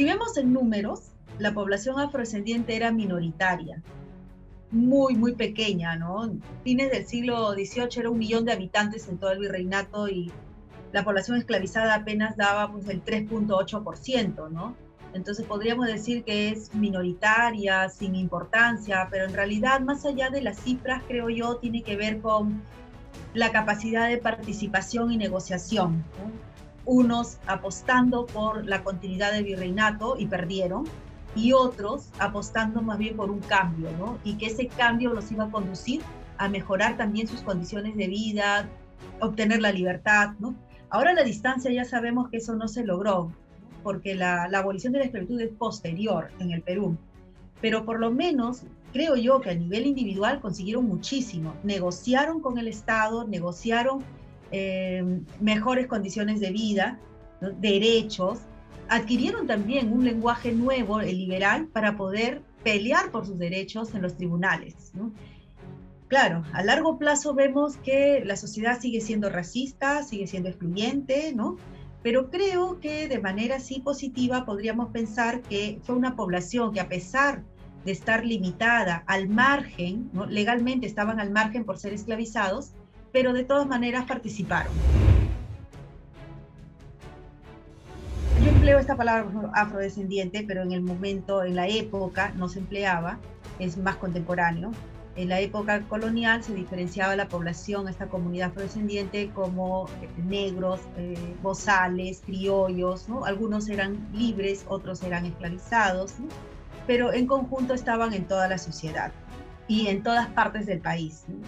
Si vemos en números, la población afrodescendiente era minoritaria, muy pequeña, ¿no? Fines del siglo XVIII era 1 millón de habitantes en todo el virreinato y la población esclavizada apenas daba pues, el 3,8%, ¿no? Entonces podríamos decir que es minoritaria, sin importancia, pero en realidad, más allá de las cifras, creo yo, tiene que ver con la capacidad de participación y negociación, ¿no? Unos apostando por la continuidad del virreinato y perdieron, y otros apostando más bien por un cambio, ¿no? Y que ese cambio los iba a conducir a mejorar también sus condiciones de vida, obtener la libertad, ¿no? Ahora a la distancia ya sabemos que eso no se logró, ¿no? Porque la abolición de la esclavitud es posterior en el Perú, pero por lo menos creo yo que a nivel individual consiguieron muchísimo, negociaron con el Estado, negociaron mejores condiciones de vida, ¿no? Derechos, adquirieron también un lenguaje nuevo, el liberal, para poder pelear por sus derechos en los tribunales, ¿no? Claro, a largo plazo vemos que la sociedad sigue siendo racista, sigue siendo excluyente, ¿no? Pero creo que de manera así positiva podríamos pensar que fue una población que, a pesar de estar limitada al margen, ¿no? Legalmente estaban al margen por ser esclavizados, pero de todas maneras participaron. Yo empleo esta palabra afrodescendiente, pero en el momento, en la época, no se empleaba, es más contemporáneo. En la época colonial se diferenciaba la población, esta comunidad afrodescendiente, como negros, bozales, criollos, ¿no? Algunos eran libres, otros eran esclavizados, ¿no? Pero en conjunto estaban en toda la sociedad y en todas partes del país, ¿no?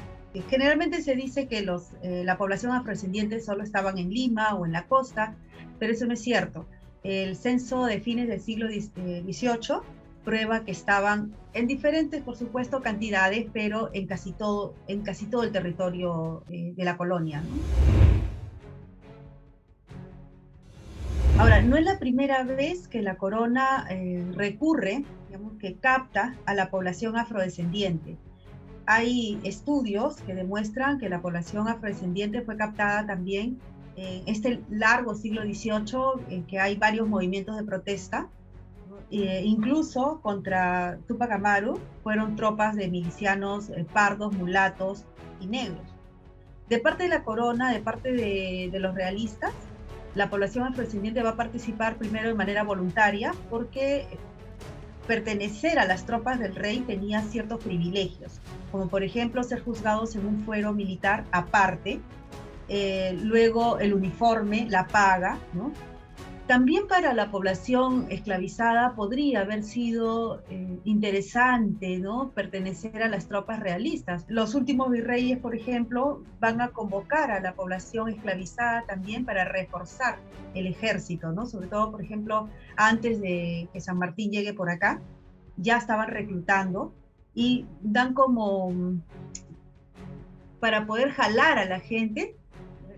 Generalmente se dice que la población afrodescendiente solo estaban en Lima o en la costa, pero eso no es cierto. El censo de fines del siglo XVIII prueba que estaban en diferentes, por supuesto, cantidades, pero en casi todo el territorio de la colonia, ¿no? Ahora, no es la primera vez que la corona recurre, digamos, que capta a la población afrodescendiente. Hay estudios que demuestran que la población afrodescendiente fue captada también en este largo siglo XVIII, en que hay varios movimientos de protesta, incluso contra Túpac Amaru, fueron tropas de milicianos pardos, mulatos y negros. De parte de la corona, de parte de los realistas, la población afrodescendiente va a participar primero de manera voluntaria, porque pertenecer a las tropas del rey tenía ciertos privilegios, como por ejemplo ser juzgados en un fuero militar aparte, luego el uniforme, la paga, ¿no? También para la población esclavizada podría haber sido interesante, ¿no?, pertenecer a las tropas realistas. Los últimos virreyes, por ejemplo, van a convocar a la población esclavizada también para reforzar el ejército, ¿no? Sobre todo, por ejemplo, antes de que San Martín llegue por acá, ya estaban reclutando y dan como, para poder jalar a la gente,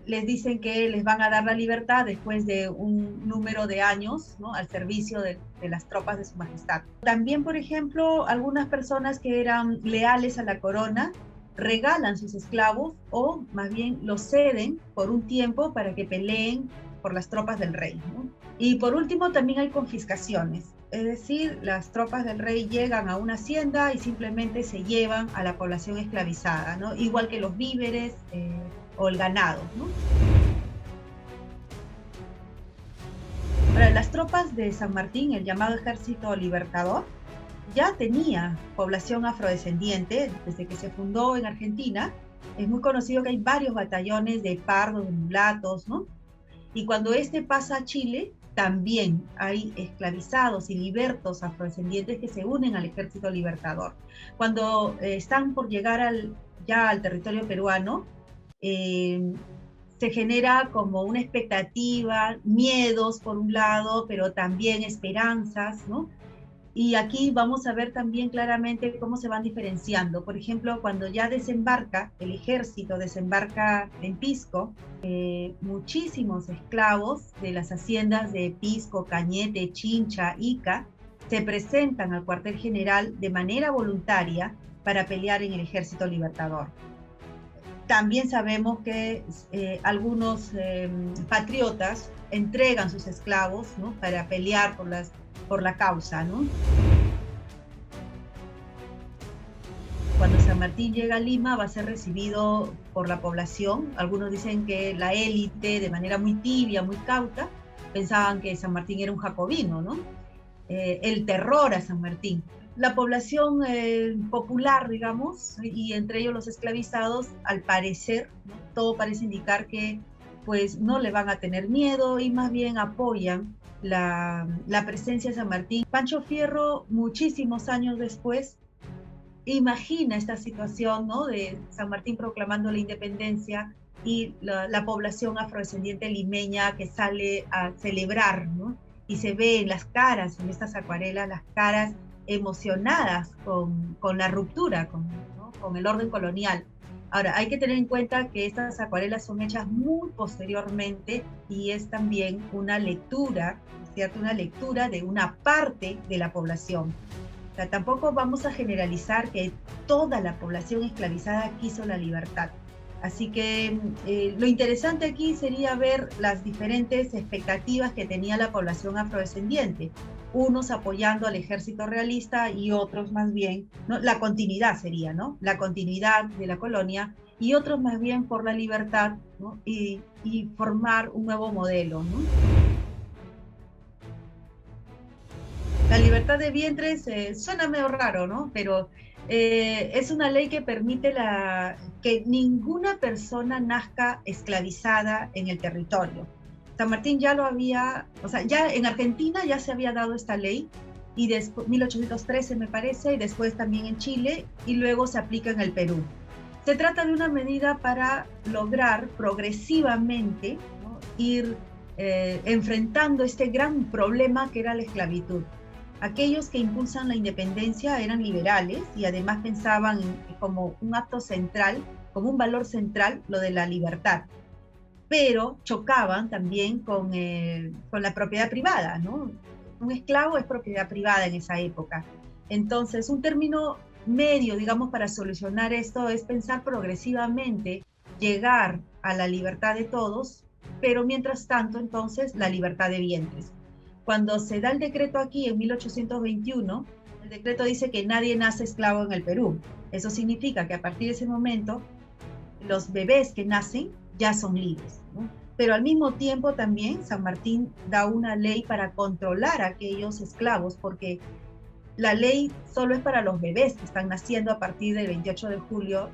les dicen que les van a dar la libertad después de un número de años, ¿no?, al servicio de las tropas de su majestad. También, por ejemplo, algunas personas que eran leales a la corona regalan sus esclavos o más bien los ceden por un tiempo para que peleen por las tropas del rey, ¿no? Y por último también hay confiscaciones, es decir, las tropas del rey llegan a una hacienda y simplemente se llevan a la población esclavizada, ¿no?, igual que los víveres, o el ganado, ¿no? Ahora, las tropas de San Martín, el llamado Ejército Libertador, ya tenía población afrodescendiente desde que se fundó en Argentina. Es muy conocido que hay varios batallones de pardos, de mulatos, ¿no? Y cuando este pasa a Chile, también hay esclavizados y libertos afrodescendientes que se unen al Ejército Libertador. Cuando están por llegar ya al territorio peruano, se genera como una expectativa, miedos por un lado, pero también esperanzas, ¿no? Y aquí vamos a ver también claramente cómo se van diferenciando. Por ejemplo, cuando ya desembarca, el ejército desembarca en Pisco, muchísimos esclavos de las haciendas de Pisco, Cañete, Chincha, Ica, se presentan al cuartel general de manera voluntaria para pelear en el Ejército Libertador. También sabemos que algunos patriotas entregan sus esclavos, ¿no?, para pelear por las por la causa, ¿no? Cuando San Martín llega a Lima va a ser recibido por la población. Algunos dicen que la élite, de manera muy tibia, muy cauta, pensaban que San Martín era un jacobino, ¿no? El terror a San Martín. La población popular, digamos, y entre ellos los esclavizados, al parecer, ¿no? Todo parece indicar que pues no le van a tener miedo y más bien apoyan la presencia de San Martín. Pancho Fierro, muchísimos años después, imagina esta situación, ¿no? De San Martín proclamando la independencia y la población afrodescendiente limeña que sale a celebrar, ¿no? Y se ve en las caras, en estas acuarelas, las caras emocionadas con la ruptura, ¿no? Con el orden colonial. Ahora, hay que tener en cuenta que estas acuarelas son hechas muy posteriormente y es también una lectura, ¿cierto? Una lectura de una parte de la población. O sea, tampoco vamos a generalizar que toda la población esclavizada quiso la libertad. Así que lo interesante aquí sería ver las diferentes expectativas que tenía la población afrodescendiente. Unos apoyando al ejército realista y otros más bien, ¿no? La continuidad sería, ¿no? La continuidad de la colonia y otros más bien por la libertad, ¿no? y formar un nuevo modelo, ¿no? La libertad de vientres suena medio raro, ¿no? Pero es una ley que permite que ninguna persona nazca esclavizada en el territorio. San Martín ya lo había, o sea, ya en Argentina ya se había dado esta ley, y después, 1813 me parece, y después también en Chile, y luego se aplica en el Perú. Se trata de una medida para lograr progresivamente, ¿no? Ir enfrentando este gran problema que era la esclavitud. Aquellos que impulsan la independencia eran liberales y además pensaban como un acto central, como un valor central, lo de la libertad. Pero chocaban también con la propiedad privada, ¿no? Un esclavo es propiedad privada en esa época. Entonces, un término medio, digamos, para solucionar esto es pensar progresivamente, llegar a la libertad de todos, pero mientras tanto, entonces, la libertad de vientres. Cuando se da el decreto aquí en 1821, el decreto dice que nadie nace esclavo en el Perú. Eso significa que a partir de ese momento, los bebés que nacen ya son libres, ¿no? Pero al mismo tiempo también San Martín da una ley para controlar a aquellos esclavos, porque la ley solo es para los bebés que están naciendo a partir del 28 de julio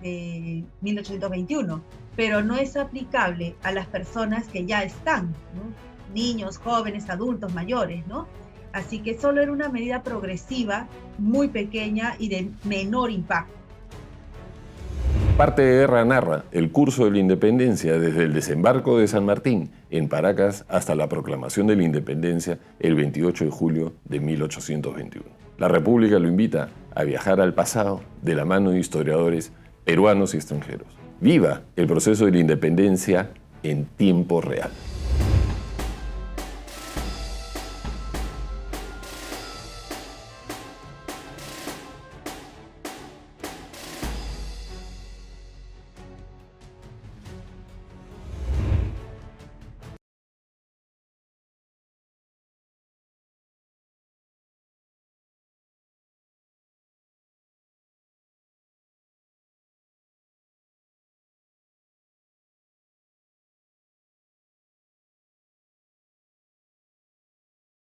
de 1821, pero no es aplicable a las personas que ya están, ¿no? Niños, jóvenes, adultos, mayores, ¿no? Así que solo era una medida progresiva, muy pequeña y de menor impacto. Parte de Guerra narra el curso de la independencia desde el desembarco de San Martín en Paracas hasta la proclamación de la independencia el 28 de julio de 1821. La República lo invita a viajar al pasado de la mano de historiadores peruanos y extranjeros. Viva el proceso de la independencia en tiempo real.